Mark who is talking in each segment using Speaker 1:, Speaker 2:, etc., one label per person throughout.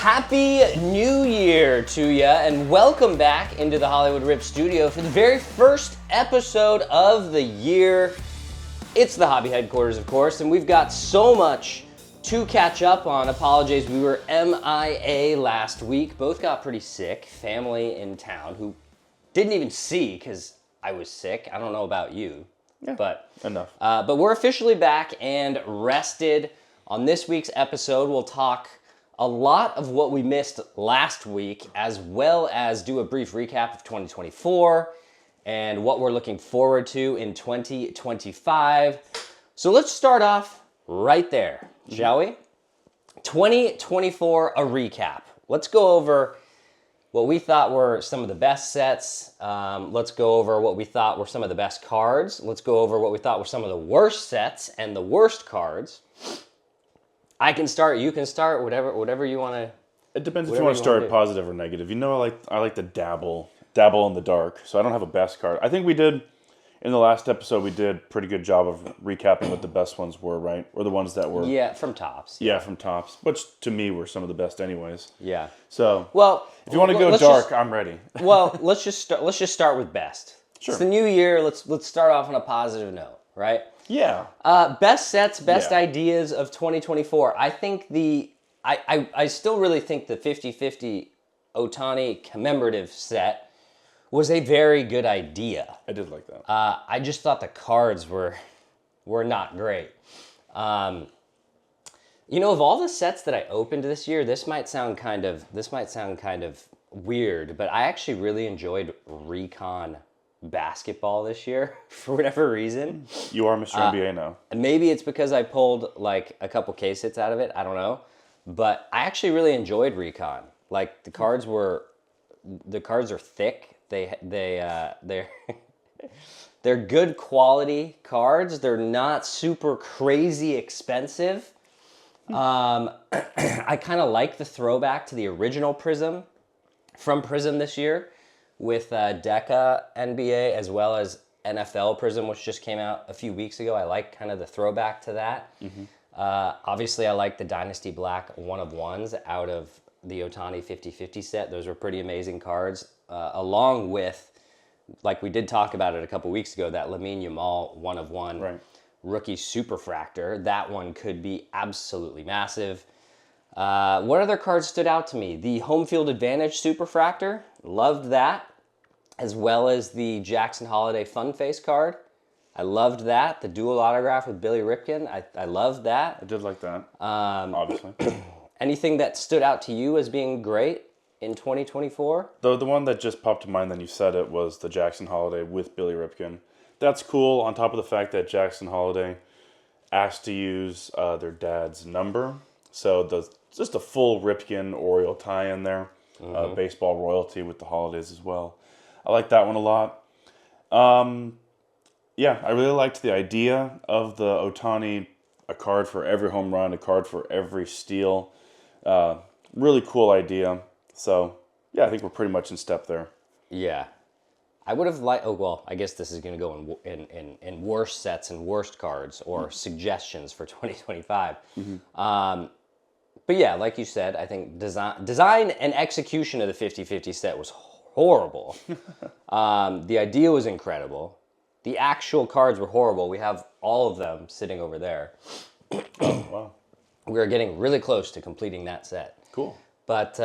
Speaker 1: Happy New Year to ya, and welcome back into the Hollywood Rip studio for the very first episode of the year. It's the hobby headquarters, of course, and we've got so much to catch up on. Apologies, we were MIA last week. Both got pretty sick. Family in town who didn't even see because I was sick. I don't know about you, but
Speaker 2: enough.
Speaker 1: But we're officially back and rested. On this week's episode, we'll talk a lot of what we missed last week, as well as do a brief recap of 2024 and what we're looking forward to in 2025. So let's start off right there, shall we? 2024, a recap. Let's go over what we thought were some of the best sets. Let's go over what we thought were some of the best cards. Let's go over what we thought were some of the worst sets and the worst cards. I can start, you can start, whatever you want to.
Speaker 2: It depends if you want to start positive or negative. You know, I like to dabble in the dark, so I don't have a best card. I think we did, in the last episode, we did a pretty good job of recapping what the best ones were, right? Or the ones that were...
Speaker 1: Yeah, from Tops.
Speaker 2: Yeah, from Tops, which to me were some of the best anyways.
Speaker 1: Yeah.
Speaker 2: So,
Speaker 1: well,
Speaker 2: if you want to go dark, I'm ready.
Speaker 1: Well, let's just start with best.
Speaker 2: Sure.
Speaker 1: It's the new year, let's start off on a positive note, right?
Speaker 2: Yeah.
Speaker 1: Best sets, best ideas of 2024. I think I still really think the 50-50 Ohtani commemorative set was a very good idea.
Speaker 2: I did like that.
Speaker 1: I just thought the cards were not great. You know, of all the sets that I opened this year, this might sound kind of weird, but I actually really enjoyed Recon basketball this year for whatever reason.
Speaker 2: You are Mr. NBA now.
Speaker 1: Maybe it's because I pulled like a couple case hits out of it. I don't know, but I actually really enjoyed Recon. Like the cards are thick. They're good quality cards. They're not super crazy expensive. I kind of like the throwback to the original Prism from Prism this year, with DECA NBA as well as NFL Prism, which just came out a few weeks ago. I like kind of the throwback to that. Mm-hmm. Obviously, I like the Dynasty Black 1-of-1s out of the Ohtani 50-50 set. Those were pretty amazing cards, along with, like we did talk about it a couple weeks ago, that Lamine Yamal 1-of-1 rookie Superfractor. That one could be absolutely massive. What other cards stood out to me? The Home Field Advantage Superfractor, loved that, as well as the Jackson Holiday Fun Face card. I loved that. The dual autograph with Billy Ripken, I loved that.
Speaker 2: I did like that, obviously.
Speaker 1: Anything that stood out to you as being great in 2024?
Speaker 2: The one that just popped to mind, then you said it, was the Jackson Holiday with Billy Ripken. That's cool, on top of the fact that Jackson Holiday asked to use their dad's number. So just a full Ripken Oriole tie in there. Mm-hmm. Baseball royalty with the holidays as well. I like that one a lot. Yeah, I really liked the idea of the Ohtani, a card for every home run, a card for every steal. Really cool idea. So, yeah, I think we're pretty much in step there.
Speaker 1: Yeah. I would have liked, I guess this is going to go in worst sets and worst cards or suggestions for 2025. Mm-hmm. But yeah, like you said, I think design and execution of the 50-50 set was horrible. The idea was incredible. The actual cards were horrible. We have all of them sitting over there.
Speaker 2: Oh, wow.
Speaker 1: We are getting really close to completing that set.
Speaker 2: Cool.
Speaker 1: But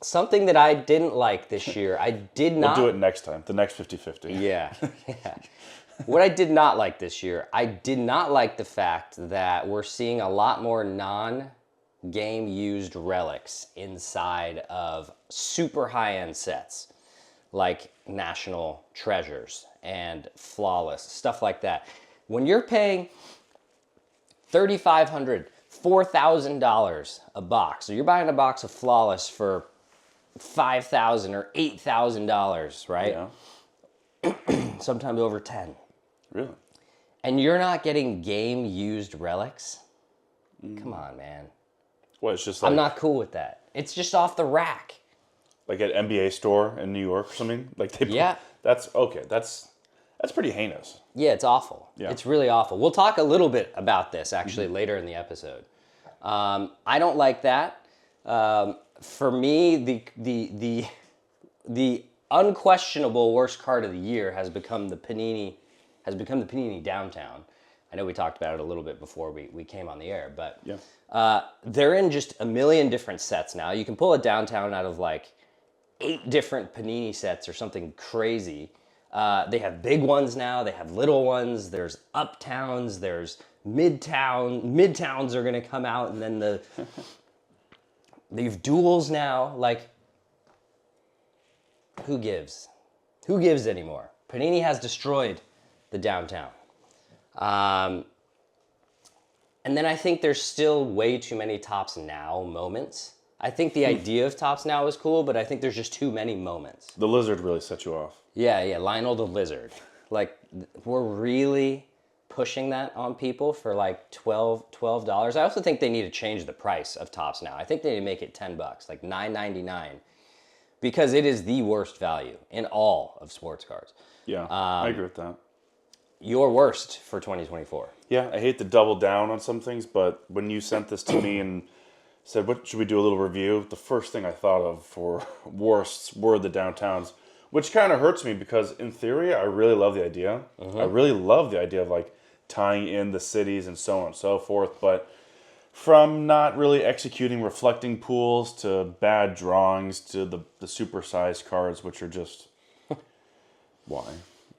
Speaker 1: something that I didn't like this year,
Speaker 2: We'll do it next time, the next 50-50.
Speaker 1: Yeah. What I did not like this year, I did not like the fact that we're seeing a lot more non-game used relics inside of super high-end sets, like National Treasures and Flawless, stuff like that. When you're paying $3,500, $4,000 a box, so you're buying a box of Flawless for $5,000 or $8,000, right? Yeah. Sometimes over 10.
Speaker 2: Really?
Speaker 1: And you're not getting game-used relics? Come on, man.
Speaker 2: What, it's just like...
Speaker 1: I'm not cool with that. It's just off the rack.
Speaker 2: Like at NBA store in New York or something? Like they
Speaker 1: Yeah.
Speaker 2: That's okay. That's pretty heinous.
Speaker 1: Yeah, it's awful.
Speaker 2: Yeah.
Speaker 1: It's really awful. We'll talk a little bit about this, actually, later in the episode. I don't like that. for me, the unquestionable worst card of the year has become the Panini Downtown. I know we talked about it a little bit before we came on the air, but
Speaker 2: Yeah.
Speaker 1: they're in just a million different sets now. You can pull a Downtown out of like 8 different Panini sets or something crazy. They have big ones now. They have little ones. There's Uptowns. There's Midtowns are going to come out, and then they have duels now. Like, who gives? Who gives anymore? Panini has destroyed the Downtown. And then I think there's still way too many Topps Now moments. I think the idea of Topps Now is cool, but I think there's just too many moments.
Speaker 2: The lizard really set you off.
Speaker 1: Yeah, Lionel the Lizard. Like, we're really pushing that on people for like $12. I also think they need to change the price of Topps Now. I think they need to make it $10, like $9.99, because it is the worst value in all of sports cards.
Speaker 2: Yeah, I agree with that.
Speaker 1: Your worst for 2024.
Speaker 2: Yeah, I hate to double down on some things, but when you sent this to me and said, what should we do a little review? The first thing I thought of for worsts were the Downtowns, which kind of hurts me because in theory, I really love the idea. I really love the idea of like tying in the cities and so on and so forth. But from not really executing reflecting pools to bad drawings to the supersized cards, which are just, why?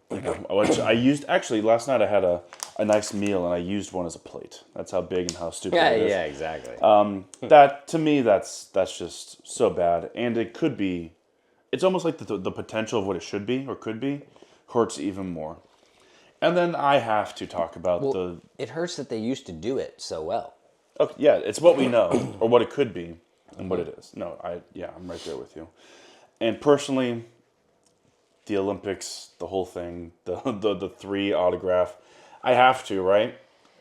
Speaker 2: Which I used, actually, last night I had a nice meal and I used one as a plate. That's how big and how stupid it is.
Speaker 1: Yeah, exactly.
Speaker 2: That, to me, that's just so bad. And it could be, it's almost like the potential of what it should be or could be hurts even more. And then I have to talk about
Speaker 1: it hurts that they used to do it so well.
Speaker 2: Okay, yeah, it's what we know or what it could be and what it is. No, I'm right there with you. And personally, the Olympics, the whole thing, the 3 autograph, I have to, right?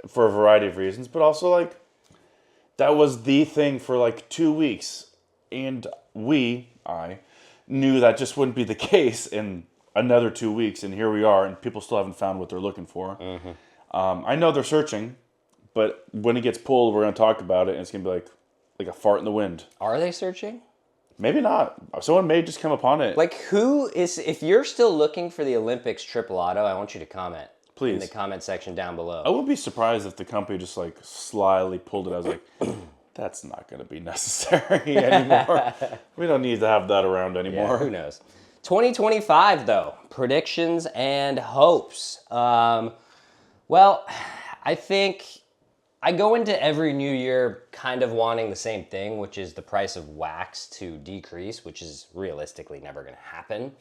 Speaker 2: For a variety of reasons, but also like that was the thing for like 2 weeks, and I knew that just wouldn't be the case in another 2 weeks, and here we are, and people still haven't found what they're looking for. I know they're searching, but when it gets pulled, we're going to talk about it, and it's going to be like a fart in the wind.
Speaker 1: Are they searching?
Speaker 2: Maybe not. Someone may just come upon it.
Speaker 1: Like, who is, if you're still looking for the Olympics triple auto, I want you to comment.
Speaker 2: Please.
Speaker 1: In the comment section down below.
Speaker 2: I wouldn't be surprised if the company just like slyly pulled it. I was like, that's not going to be necessary anymore. We don't need to have that around anymore.
Speaker 1: Yeah, who knows? 2025, though. Predictions and hopes. Well, I think I go into every new year kind of wanting the same thing, which is the price of wax to decrease, which is realistically never going to happen.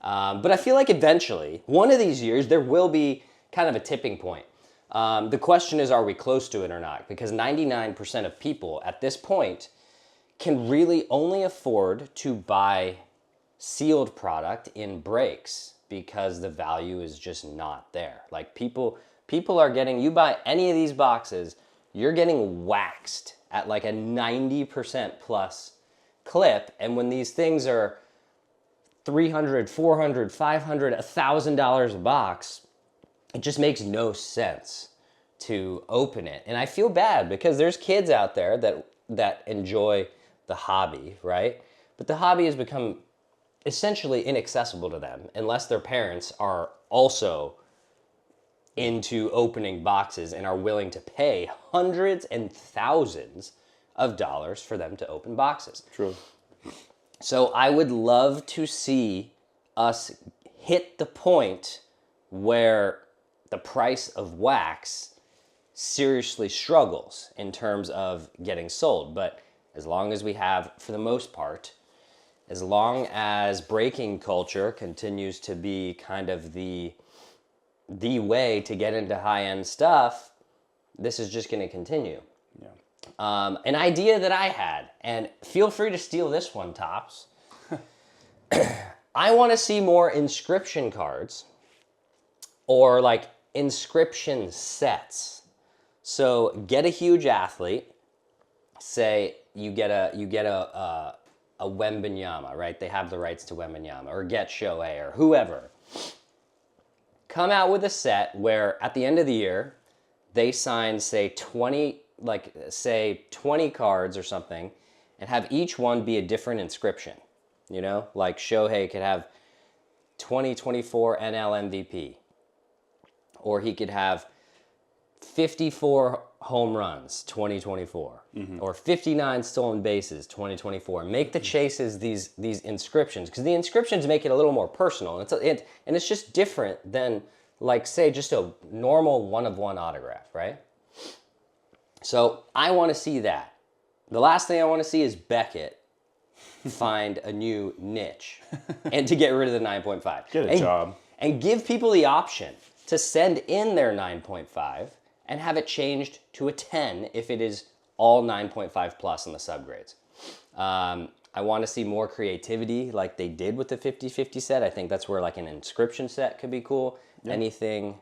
Speaker 1: But I feel like eventually, one of these years, there will be kind of a tipping point. The question is, are we close to it or not? Because 99% of people at this point can really only afford to buy sealed product in breaks because the value is just not there. Like people are getting, you buy any of these boxes, you're getting waxed at like a 90% plus clip. And when these things are $300, $400, $500, $1,000 a box, it just makes no sense to open it. And I feel bad because there's kids out there that enjoy the hobby, right? But the hobby has become essentially inaccessible to them unless their parents are also into opening boxes and are willing to pay hundreds and thousands of dollars for them to open boxes.
Speaker 2: True.
Speaker 1: So I would love to see us hit the point where the price of wax seriously struggles in terms of getting sold. But as long as we have, for the most part, as long as breaking culture continues to be kind of the way to get into high-end stuff, this is just going to continue.
Speaker 2: Yeah.
Speaker 1: An idea that I had, and feel free to steal this one, Topps. I want to see more inscription cards or like inscription sets. So get a huge athlete. Say you get a Wembanyama, right? They have the rights to Wembanyama, or get Shohei or whoever. Come out with a set where at the end of the year they sign say 20 cards or something, and have each one be a different inscription. You know, like Shohei could have 2024 NL MVP, or he could have 54 home runs 2024, or 59 stolen bases 2024. Make the chases these inscriptions, because the inscriptions make it a little more personal, and it's just different than, like, say, just a normal one-of-one autograph, right? So I want to see that. The last thing I want to see is Beckett find a new niche and to get rid of the 9.5.
Speaker 2: Get a job.
Speaker 1: And give people the option to send in their 9.5 and have it changed to a 10 if it is all 9.5 plus in the subgrades. I want to see more creativity like they did with the 50-50 set. I think that's where like an inscription set could be cool. Yep. Anything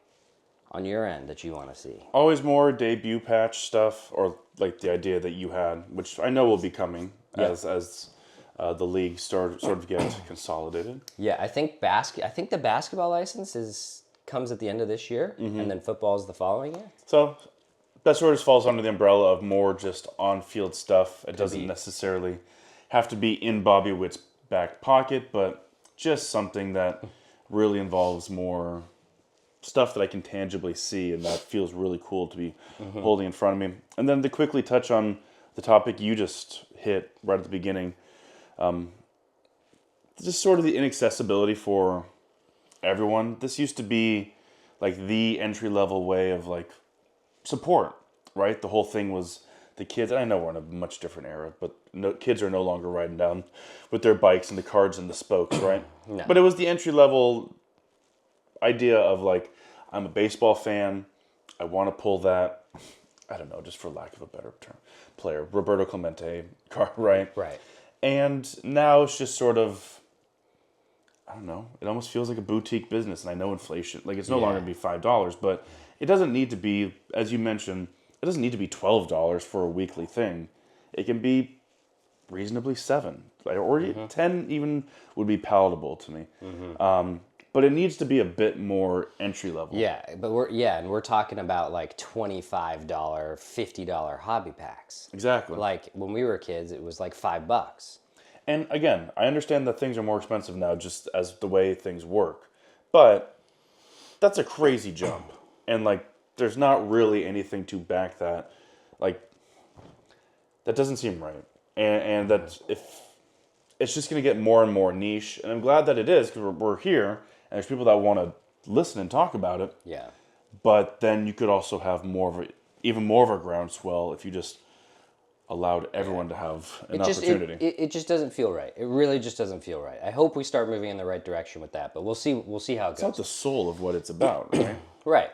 Speaker 1: on your end that you want to see?
Speaker 2: Always more debut patch stuff, or like the idea that you had, which I know will be coming as the league sort of get consolidated.
Speaker 1: Yeah, I think the basketball license comes at the end of this year, and then football is the following year.
Speaker 2: So that sort of falls under the umbrella of more just on-field stuff. It doesn't necessarily have to be in Bobby Witt's back pocket, but just something that really involves more stuff that I can tangibly see, and that feels really cool to be holding in front of me. And then to quickly touch on the topic you just hit right at the beginning, just sort of the inaccessibility for everyone. This used to be like the entry-level way of like support, right? The whole thing was the kids, and I know we're in a much different era, but kids are no longer riding down with their bikes and the cards and the spokes, right?
Speaker 1: No.
Speaker 2: But it was the entry-level idea of like, I'm a baseball fan, I want to pull that, I don't know, just for lack of a better term, player, Roberto Clemente card, right?
Speaker 1: Right.
Speaker 2: And now it's just sort of, I don't know, it almost feels like a boutique business, and I know inflation, like it's no longer going to be $5, but it doesn't need to be, as you mentioned, it doesn't need to be $12 for a weekly thing. It can be reasonably $7, or 10 even would be palatable to me. But it needs to be a bit more entry level.
Speaker 1: Yeah, but we're talking about like $25, $50 hobby packs.
Speaker 2: Exactly.
Speaker 1: Like when we were kids, it was like $5.
Speaker 2: And again, I understand that things are more expensive now, just as the way things work. But that's a crazy jump, and like, there's not really anything to back that. Like, that doesn't seem right, and that if it's just going to get more and more niche, and I'm glad that it is, because we're here, and there's people that want to listen and talk about it.
Speaker 1: Yeah.
Speaker 2: But then you could also have even more of a groundswell if you just allowed everyone to have an opportunity.
Speaker 1: It just doesn't feel right. It really just doesn't feel right. I hope we start moving in the right direction with that, but we'll see how it goes.
Speaker 2: It's not the soul of what it's about, right?
Speaker 1: Right.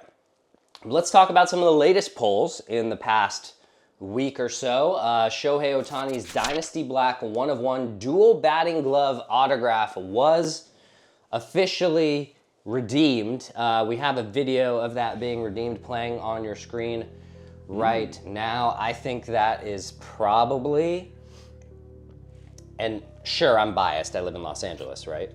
Speaker 1: Let's talk about some of the latest polls in the past week or so. Shohei Ohtani's Dynasty Black 1/1 dual batting glove autograph was officially redeemed. We have a video of that being redeemed playing on your screen right now. I think that is probably, and sure, I'm biased. I live in Los Angeles, right?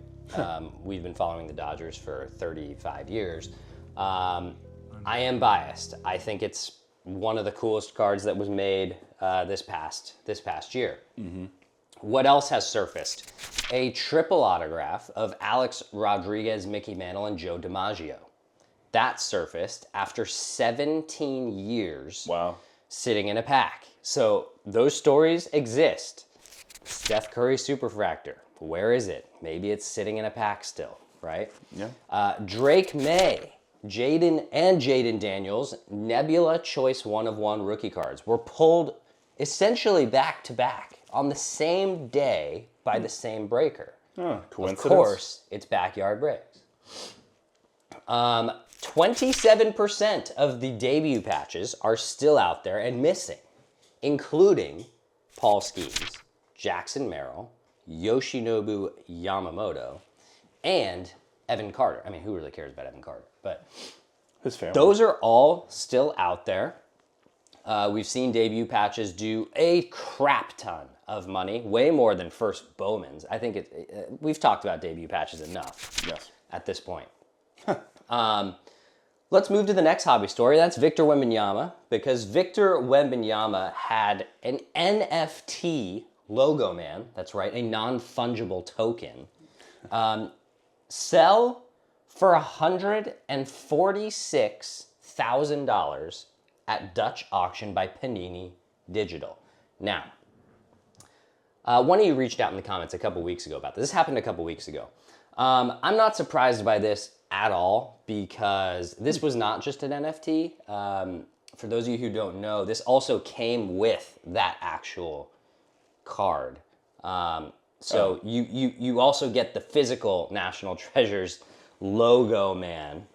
Speaker 1: We've been following the Dodgers for 35 years. I am biased. I think it's one of the coolest cards that was made this past year. What else has surfaced? A triple autograph of Alex Rodriguez, Mickey Mantle, and Joe DiMaggio. That surfaced after 17 years sitting in a pack. So those stories exist. Steph Curry Superfractor. Where is it? Maybe it's sitting in a pack still, right?
Speaker 2: Yeah.
Speaker 1: Drake May, Jaden Daniels, Nebula Choice 1/1 rookie cards were pulled essentially back to back on the same day by the same breaker.
Speaker 2: Coincidence?
Speaker 1: Of course, it's backyard breaks. 27% of the debut patches are still out there and missing, including Paul Skeens, Jackson Merrill, Yoshinobu Yamamoto, and Evan Carter. I mean, who really cares about Evan Carter? But
Speaker 2: his family.
Speaker 1: Those are all still out there. We've seen debut patches do a crap ton of money, way more than first Bowman's. I think we've talked about debut patches enough at this point. Let's move to the next hobby story. That's Victor Wembanyama, because Victor Wembanyama had an NFT Logo Man, that's right, a non-fungible token, sell for $146,000 at Dutch auction by Panini Digital. Now, one of you reached out in the comments a couple weeks ago about this. This happened a couple weeks ago. I'm not surprised by this at all because this was not just an NFT. For those of you who don't know, this also came with that actual card. You also get the physical National Treasures Logo Man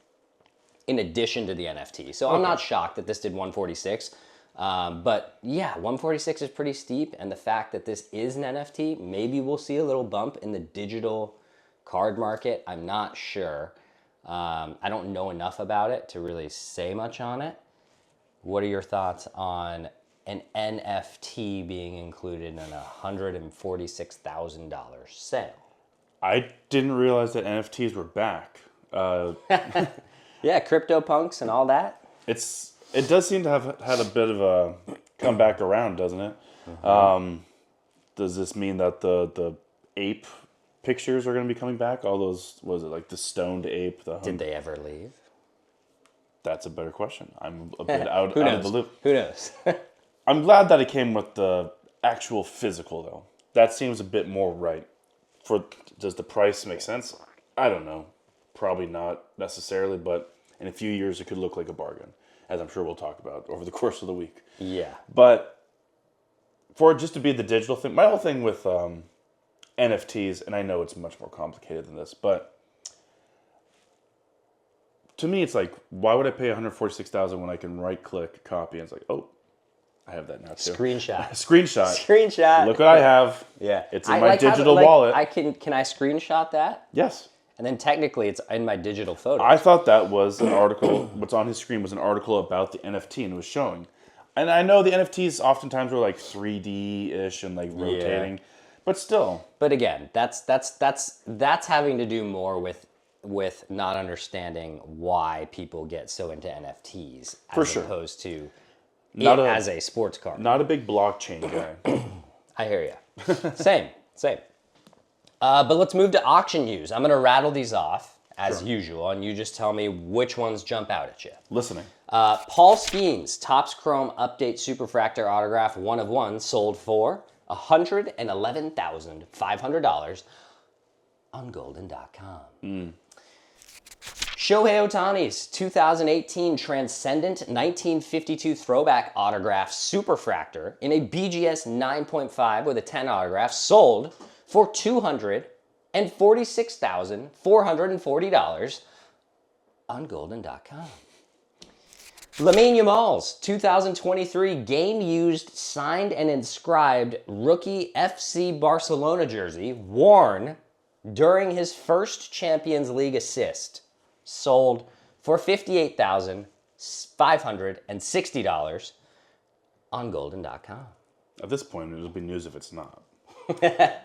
Speaker 1: in addition to the NFT. So I'm not shocked that this did 146. But yeah, 146 is pretty steep. And the fact that this is an NFT, maybe we'll see a little bump in the digital card market. I'm not sure. I don't know enough about it to really say much on it. What are your thoughts on an NFT being included in a $146,000 sale?
Speaker 2: I didn't realize that NFTs were back.
Speaker 1: Yeah, CryptoPunks and all that.
Speaker 2: It does seem to have had a bit of a comeback around, doesn't it? Does this mean that the ape pictures are going to be coming back? All those, was it like the stoned ape?
Speaker 1: Did they ever leave?
Speaker 2: That's a better question. I'm a bit out of the loop.
Speaker 1: Who knows?
Speaker 2: I'm glad that it came with the actual physical, though. That seems a bit more right. Does the price make sense? I don't know. Probably not necessarily, but in a few years it could look like a bargain, as I'm sure we'll talk about over the course of the week.
Speaker 1: Yeah.
Speaker 2: But for it just to be the digital thing, my whole thing with NFTs, and I know it's much more complicated than this, but to me it's like, why would I pay $146,000 when I can right-click, copy, and it's like, oh, I have that now too.
Speaker 1: Screenshot.
Speaker 2: Screenshot. Look what I have.
Speaker 1: Yeah.
Speaker 2: It's in my digital wallet.
Speaker 1: Can I screenshot that?
Speaker 2: Yes.
Speaker 1: And then technically it's in my digital photos.
Speaker 2: I thought that was an article, what's on his screen was an article about the NFT and it was showing. And I know the NFTs oftentimes were like 3D-ish and like rotating, but still.
Speaker 1: But again, that's having to do more with not understanding why people get so into NFTs as opposed to as a sports card.
Speaker 2: Not a big blockchain guy.
Speaker 1: I hear you. Same. But let's move to auction news. I'm going to rattle these off as usual, and you just tell me which ones jump out at you.
Speaker 2: Listening.
Speaker 1: Paul Skeens, Topps Chrome Update Superfractor Autograph 1 of 1, sold for $111,500 on Golden.com. Shohei Ohtani's 2018 Transcendent 1952 Throwback Autograph Superfractor in a BGS 9.5 with a 10 autograph sold for $246,440 on Golden.com. Lamine Yamal's 2023 game-used, signed and inscribed rookie FC Barcelona jersey worn during his first Champions League assist sold for $58,560 on Golden.com.
Speaker 2: At this point, it'll be news if it's not on there.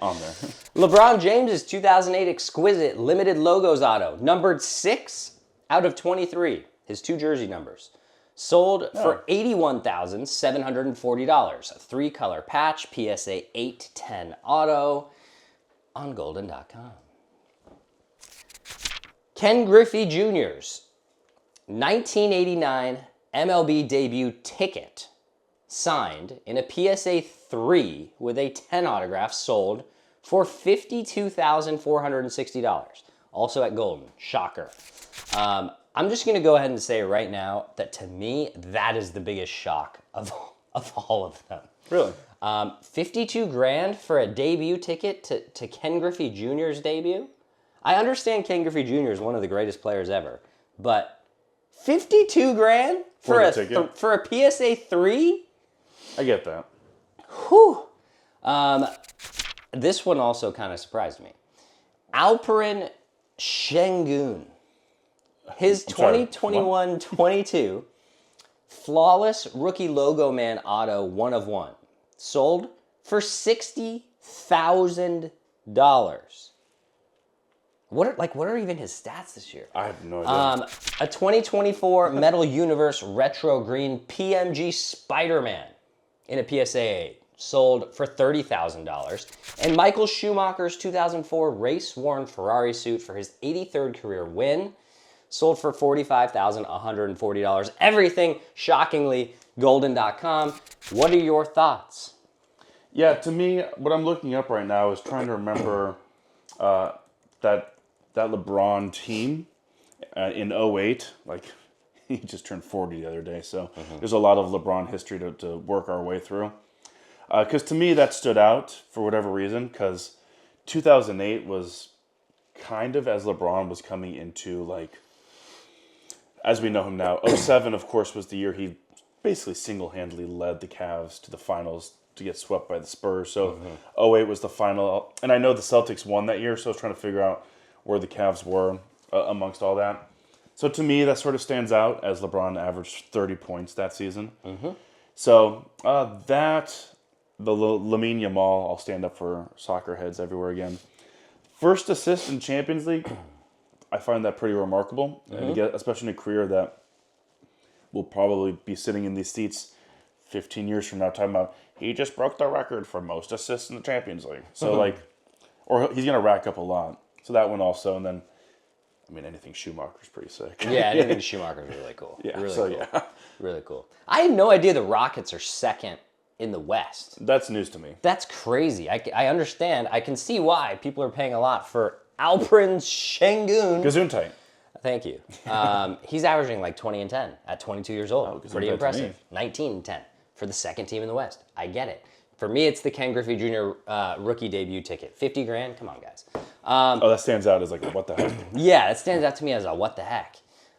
Speaker 1: LeBron James's 2008 Exquisite Limited Logos Auto, numbered 6 out of 23, his 2 jersey numbers, sold for $81,740. A 3-color patch, PSA 810 auto on Golden.com. Ken Griffey Jr.'s 1989 MLB debut ticket, signed in a PSA 3 with a 10 autograph, sold for $52,460. Also at Golden. Shocker. I'm just going to go ahead and say right now that to me, that is the biggest shock of all of them.
Speaker 2: Really?
Speaker 1: $52,000 for a debut ticket to Ken Griffey Jr.'s debut? I understand Ken Griffey Jr. is one of the greatest players ever, but $52,000 for a PSA 3?
Speaker 2: I get that.
Speaker 1: Whew. This one also kind of surprised me. Alperen Şengün, his 2021-22 flawless rookie logo man auto 1 of 1, sold for $60,000. What are even his stats this year?
Speaker 2: I have no idea.
Speaker 1: A 2024 Metal Universe Retro Green PMG Spider-Man in a PSA 8 sold for $30,000. And Michael Schumacher's 2004 race-worn Ferrari suit for his 83rd career win sold for $45,140. Everything, shockingly, golden.com. What are your thoughts?
Speaker 2: Yeah, to me, what I'm looking up right now is trying to remember that LeBron team in '08. Like, he just turned 40 the other day, so there's a lot of LeBron history to work our way through. Because to me, that stood out for whatever reason, because 2008 was kind of as LeBron was coming into, like, as we know him now. '07, of course, was the year he basically single-handedly led the Cavs to the finals to get swept by the Spurs. So '08 was the final. And I know the Celtics won that year, so I was trying to figure out where the Cavs were amongst all that. So to me, that sort of stands out as LeBron averaged 30 points that season. So the Lamine Yamal, I'll stand up for soccer heads everywhere again. First assist in Champions League, I find that pretty remarkable. And again, especially in a career that will probably be sitting in these seats 15 years from now talking about, he just broke the record for most assists in the Champions League. So or he's going to rack up a lot. So that one also, and then, I mean, anything Schumacher's pretty sick.
Speaker 1: Yeah, anything Schumacher's really cool.
Speaker 2: Yeah,
Speaker 1: really
Speaker 2: so
Speaker 1: cool.
Speaker 2: yeah.
Speaker 1: Really cool. I had no idea the Rockets are second in the West.
Speaker 2: That's news to me.
Speaker 1: That's crazy. I understand. I can see why people are paying a lot for Alperen Şengün.
Speaker 2: Gesundheit.
Speaker 1: Thank you. He's averaging like 20 and 10 at 22 years old. Pretty impressive. 19 and 10 for the second team in the West. I get it. For me, it's the Ken Griffey Jr. Rookie debut ticket. 50 grand? Come on, guys.
Speaker 2: That stands out as like, what the heck?
Speaker 1: Yeah, it stands out to me as a what the heck.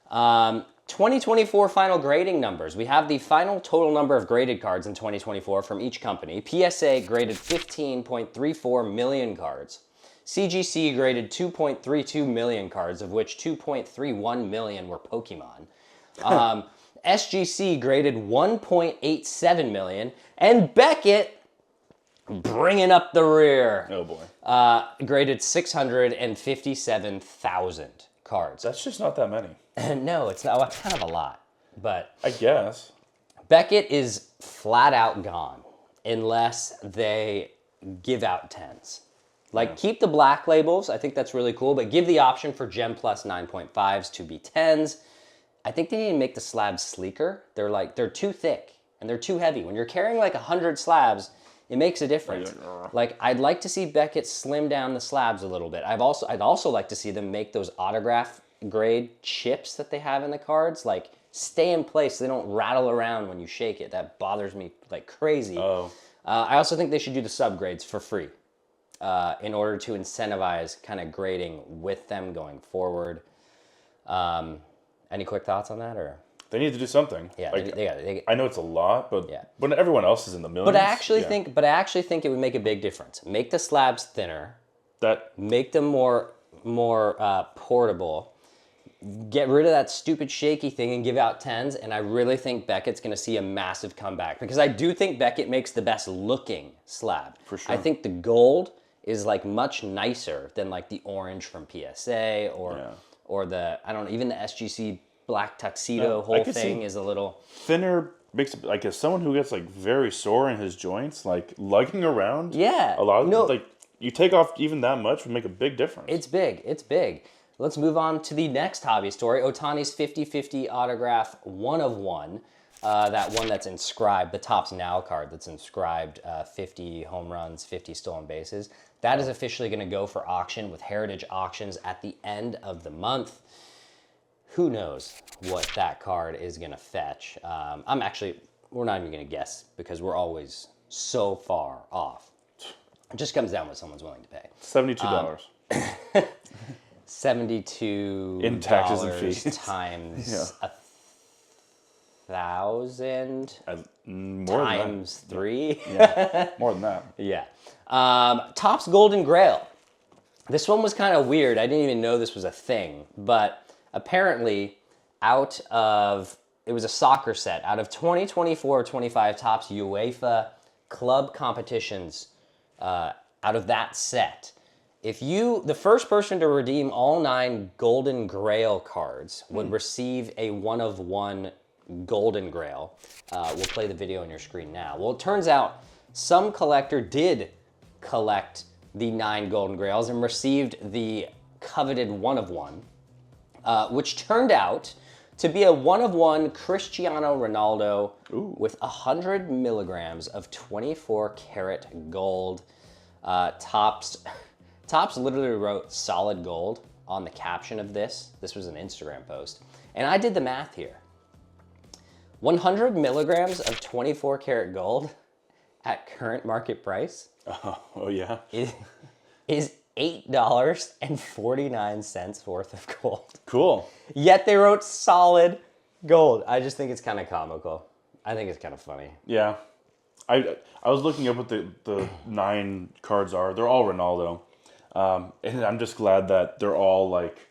Speaker 1: 2024 final grading numbers. We have the final total number of graded cards in 2024 from each company. PSA graded 15.34 million cards. CGC graded 2.32 million cards, of which 2.31 million were Pokemon. SGC graded 1.87 million. And Beckett, bringing up the rear.
Speaker 2: Oh, boy.
Speaker 1: Graded 657,000 cards.
Speaker 2: That's just not that many.
Speaker 1: No, it's not. Well, it's kind of a lot. But
Speaker 2: I guess.
Speaker 1: Beckett is flat out gone unless they give out 10s. Like, keep the black labels. I think that's really cool. But give the option for Gem Plus 9.5s to be 10s. I think they need to make the slabs sleeker. They're too thick and they're too heavy. When you're carrying like 100 slabs, it makes a difference. Like, I'd like to see Beckett slim down the slabs a little bit. I'd also like to see them make those autograph grade chips that they have in the cards, like, stay in place so they don't rattle around when you shake it. That bothers me like crazy. I also think they should do the subgrades for free in order to incentivize kind of grading with them going forward. Any quick thoughts on that, or?
Speaker 2: They need to do something.
Speaker 1: Yeah,
Speaker 2: like,
Speaker 1: they
Speaker 2: I know it's a lot, but when everyone else is in the millions.
Speaker 1: But I actually think it would make a big difference. Make the slabs thinner. Make them more portable. Get rid of that stupid shaky thing and give out 10s. And I really think Beckett's going to see a massive comeback, because I do think Beckett makes the best looking slab.
Speaker 2: For sure.
Speaker 1: I think the gold is like much nicer than like the orange from PSA or the, I don't know, even the SGC black tuxedo whole thing is a little
Speaker 2: thinner. Makes it, like, as someone who gets like very sore in his joints, like lugging around.
Speaker 1: Yeah.
Speaker 2: A lot of like, you take off even that much would make a big difference.
Speaker 1: It's big. It's big. Let's move on to the next hobby story. Ohtani's 50-50 autograph 1/1. That one that's inscribed, the Topps Now card that's inscribed 50 home runs, 50 stolen bases. That is officially going to go for auction with Heritage Auctions at the end of the month. Who knows what that card is going to fetch. We're not even going to guess, because we're always so far off. It just comes down what someone's willing to pay.
Speaker 2: $72.
Speaker 1: 72
Speaker 2: in taxes and fees
Speaker 1: times 1,000
Speaker 2: more
Speaker 1: times
Speaker 2: than
Speaker 1: 3.
Speaker 2: Yeah, more than that.
Speaker 1: Yeah. Topps Golden Grail. This one was kind of weird. I didn't even know this was a thing, but apparently it was a soccer set out of 2024-25 Topps UEFA club competitions. Out of that set, the first person to redeem all 9 Golden Grail cards would receive a 1/1 Golden Grail. We'll play the video on your screen now. Well, it turns out some collector did collect the 9 Golden Grails and received the coveted 1-of-1, which turned out to be a 1-of-1 Cristiano Ronaldo with 100 milligrams of 24 karat gold. Topps literally wrote solid gold on the caption of this. This was an Instagram post. And I did the math here. 100 milligrams of 24 karat gold at current market price
Speaker 2: Oh yeah.
Speaker 1: is $8.49 worth of gold.
Speaker 2: Cool.
Speaker 1: Yet they wrote solid gold. I just think it's kind of comical. I think it's kind of funny.
Speaker 2: Yeah. I was looking up what the 9 cards are. They're all Ronaldo. And I'm just glad that they're all like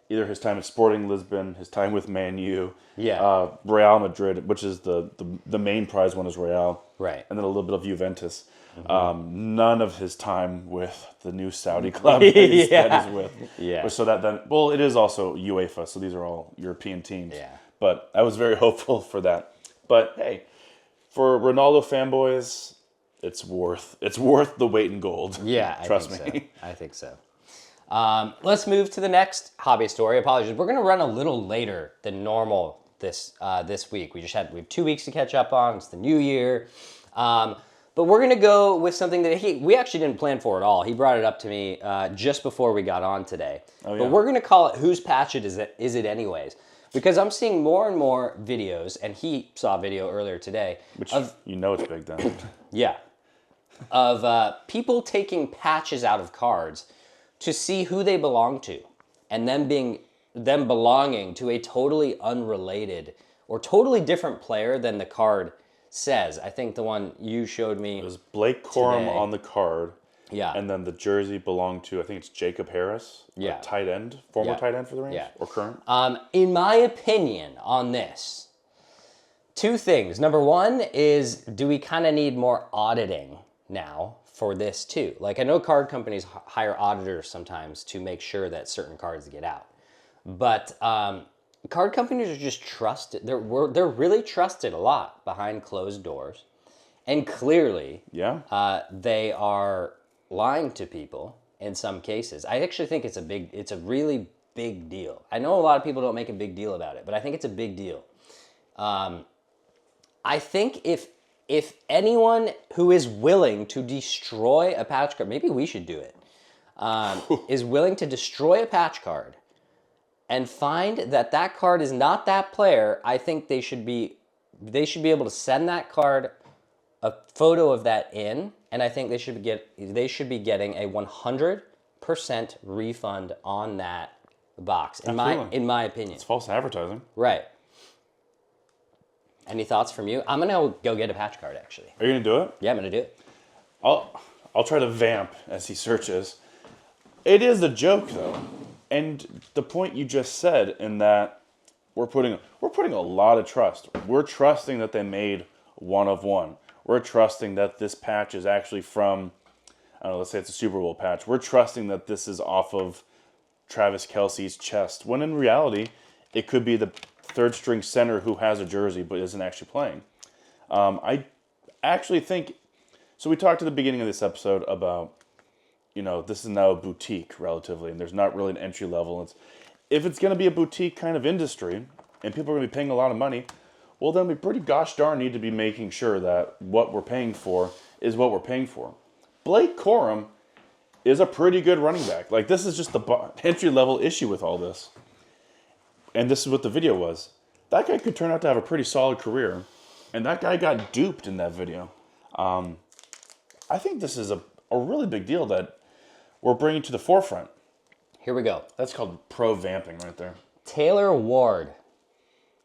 Speaker 2: either his time at Sporting Lisbon, his time with Man U, Real Madrid, which is the main prize one is Real,
Speaker 1: right,
Speaker 2: and then a little bit of Juventus. None of his time with the new Saudi club that he's with.
Speaker 1: Yeah.
Speaker 2: So that then, well, it is also UEFA, so these are all European teams.
Speaker 1: Yeah.
Speaker 2: But I was very hopeful for that. But hey, for Ronaldo fanboys, it's worth the weight in gold.
Speaker 1: Yeah,
Speaker 2: Trust me.
Speaker 1: So. I think so. Let's move to the next hobby story. Apologies, we're going to run a little later than normal this week. We have 2 weeks to catch up on. It's the new year, but we're going to go with something that we actually didn't plan for at all. He brought it up to me just before we got on today.
Speaker 2: Oh, yeah.
Speaker 1: But we're going to call it "Whose Patch Is It Anyways?" Because I'm seeing more and more videos, and he saw a video earlier today.
Speaker 2: Which it's big then.
Speaker 1: Yeah. Of people taking patches out of cards to see who they belong to, and them belonging to a totally unrelated or totally different player than the card says. I think the one you showed me.
Speaker 2: It was Blake Corum
Speaker 1: today.
Speaker 2: on the card.
Speaker 1: Yeah.
Speaker 2: And then the jersey belonged to, I think it's Jacob Harris.
Speaker 1: Yeah.
Speaker 2: Tight end, former tight end for the Rangers.
Speaker 1: Yeah.
Speaker 2: Or current.
Speaker 1: In my opinion on this, 2 things. Number 1 is, do we kind of need more auditing now for this too? Like, I know card companies hire auditors sometimes to make sure that certain cards get out. But card companies are just trusted. They're really trusted a lot behind closed doors. And clearly, they are lying to people in some cases. I actually think it's a really big deal. I know a lot of people don't make a big deal about it, but I think it's a big deal. I think if anyone who is willing to destroy a patch card, maybe we should do it, is willing to destroy a patch card and find that card is not that player, I think they should be able to send that card a photo of that in, and I think they should be getting a 100% refund on that box. In my opinion,
Speaker 2: it's false advertising.
Speaker 1: Right. Any thoughts from you? I'm gonna go get a patch card. Actually,
Speaker 2: are you gonna do it?
Speaker 1: Yeah, I'm gonna do it.
Speaker 2: I'll try to vamp as he searches. It is a joke though, and the point you just said in that we're putting a lot of trust. We're trusting that they made 1-of-1. We're trusting that this patch is actually from, I don't know, let's say it's a Super Bowl patch. We're trusting that this is off of Travis Kelce's chest, when in reality, it could be the third string center who has a jersey but isn't actually playing. I actually think, so we talked at the beginning of this episode about, this is now a boutique relatively, and there's not really an entry level. If it's going to be a boutique kind of industry, and people are going to be paying a lot of money, well, then we pretty gosh darn need to be making sure that what we're paying for is what we're paying for. Blake Corum is a pretty good running back. Like, this is just the entry-level issue with all this. And this is what the video was. That guy could turn out to have a pretty solid career, and that guy got duped in that video. I think this is a really big deal that we're bringing to the forefront.
Speaker 1: Here we go.
Speaker 2: That's called pro-vamping right there.
Speaker 1: Taylor Ward.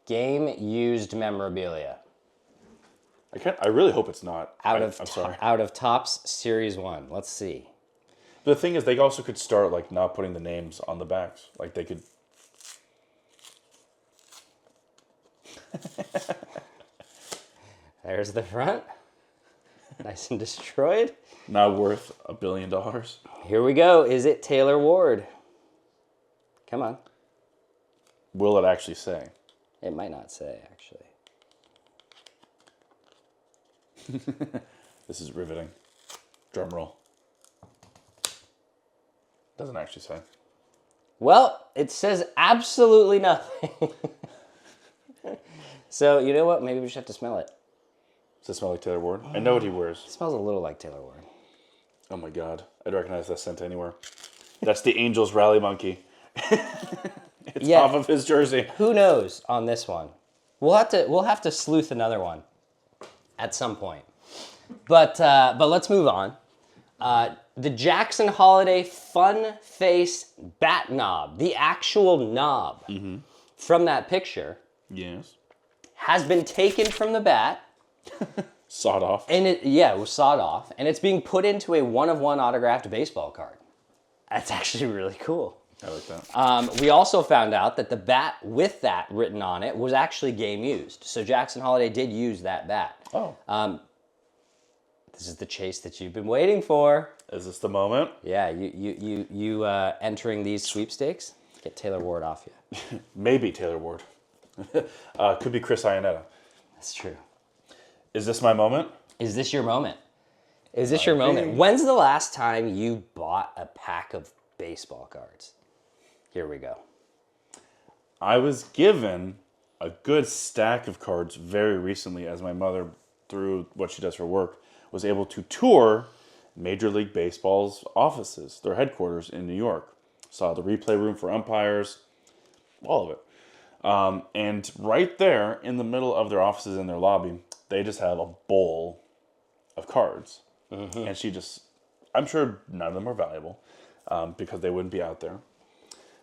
Speaker 1: Game-used memorabilia.
Speaker 2: I really hope it's not.
Speaker 1: I'm sorry. Out of Topps Series 1. Let's see.
Speaker 2: The thing is, they also could start like not putting the names on the backs. Like they could.
Speaker 1: There's the front. Nice and destroyed.
Speaker 2: Not worth $1 billion.
Speaker 1: Here we go. Is it Taylor Ward? Come on.
Speaker 2: Will it actually say?
Speaker 1: It might not say, actually.
Speaker 2: This is riveting. Drum roll. Doesn't actually say.
Speaker 1: Well, it says absolutely nothing. So, you know what? Maybe we should have to smell it.
Speaker 2: Does it smell like Taylor Ward? I know what he wears.
Speaker 1: It smells a little like Taylor Ward.
Speaker 2: Oh my God. I'd recognize that scent anywhere. That's the Angels rally monkey. It's off of his jersey.
Speaker 1: Who knows on this one? We'll have to sleuth another one at some point. But let's move on. The Jackson Holiday Fun Face Bat Knob, the actual knob from that picture,
Speaker 2: Yes.
Speaker 1: has been taken from the bat.
Speaker 2: Sawed off.
Speaker 1: And it was sawed off, and it's being put into a 1-of-1 autographed baseball card. That's actually really cool.
Speaker 2: I like that.
Speaker 1: We also found out that the bat with that written on it was actually game used. So Jackson Holiday did use that bat.
Speaker 2: Oh.
Speaker 1: This is the chase that you've been waiting for.
Speaker 2: Is this the moment?
Speaker 1: Yeah, you entering these sweepstakes. Get Taylor Ward off you.
Speaker 2: Maybe Taylor Ward. Could be Chris Iannetta.
Speaker 1: That's true.
Speaker 2: Is this my moment?
Speaker 1: Is this your moment? Is this your moment? When's the last time you bought a pack of baseball cards? Here we go.
Speaker 2: I was given a good stack of cards very recently as my mother, through what she does for work, was able to tour Major League Baseball's offices, their headquarters in New York. Saw the replay room for umpires, all of it. And right there in the middle of their offices in their lobby, they just have a bowl of cards. And she just, I'm sure none of them are valuable because they wouldn't be out there.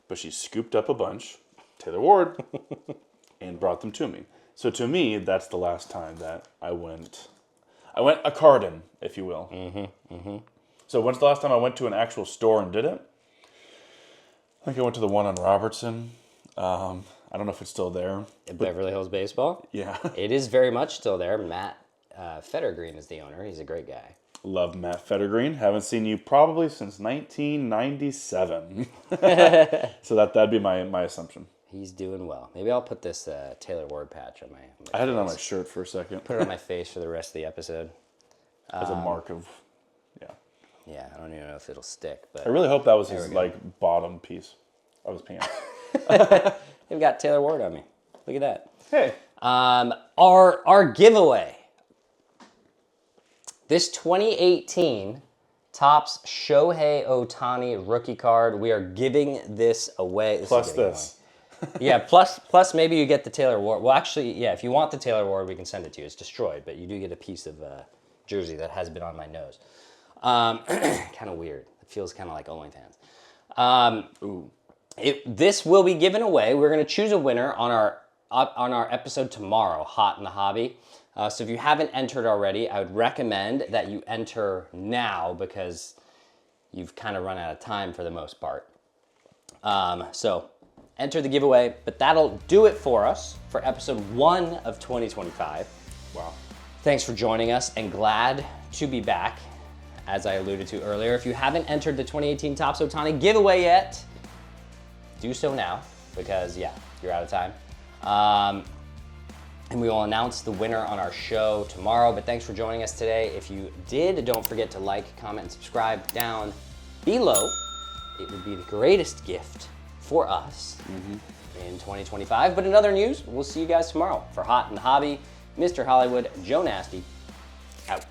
Speaker 2: But she scooped up a bunch, Taylor Ward, and brought them to me. So to me, that's the last time that I went a cardin, if you will. So when's the last time I went to an actual store and did it? I think I went to the one on Robertson. I don't know if it's still there.
Speaker 1: Beverly Hills Baseball?
Speaker 2: Yeah.
Speaker 1: It is very much still there. Matt Fettergreen is the owner. He's a great guy.
Speaker 2: Love Matt Fettergreen. Haven't seen you probably since 1997. So that'd be my assumption.
Speaker 1: He's doing well. Maybe I'll put this Taylor Ward patch on my
Speaker 2: I had
Speaker 1: face.
Speaker 2: it on my shirt for a second.
Speaker 1: Put it on my face for the rest of the episode.
Speaker 2: As a mark of, yeah.
Speaker 1: Yeah, I don't even know if it'll stick, but
Speaker 2: I really hope that was his bottom piece of his pants.
Speaker 1: they've got Taylor Ward on me. Look at that.
Speaker 2: Hey.
Speaker 1: Our giveaway. This 2018 Topps Shohei Ohtani rookie card. We are giving this away.
Speaker 2: Plus this.
Speaker 1: Yeah, plus maybe you get the Taylor Ward. Well, actually, yeah, if you want the Taylor Ward, we can send it to you. It's destroyed, but you do get a piece of jersey that has been on my nose. Kind of weird. It feels kind of like OnlyFans. This will be given away. We're going to choose a winner on our episode tomorrow, Hot in the Hobby. So if you haven't entered already, I would recommend that you enter now because you've kind of run out of time for the most part. So enter the giveaway, but that'll do it for us for episode 1 of 2025.
Speaker 2: Wow.
Speaker 1: Thanks for joining us and glad to be back. As I alluded to earlier, if you haven't entered the 2018 Topps Ohtani giveaway yet, do so now because, yeah, you're out of time. And we will announce the winner on our show tomorrow. But thanks for joining us today. If you did, don't forget to like, comment, and subscribe down below. It would be the greatest gift for us in 2025. But in other news, we'll see you guys tomorrow for Hot in the Hobby. Mr. Hollywood, Joe Nasty, out.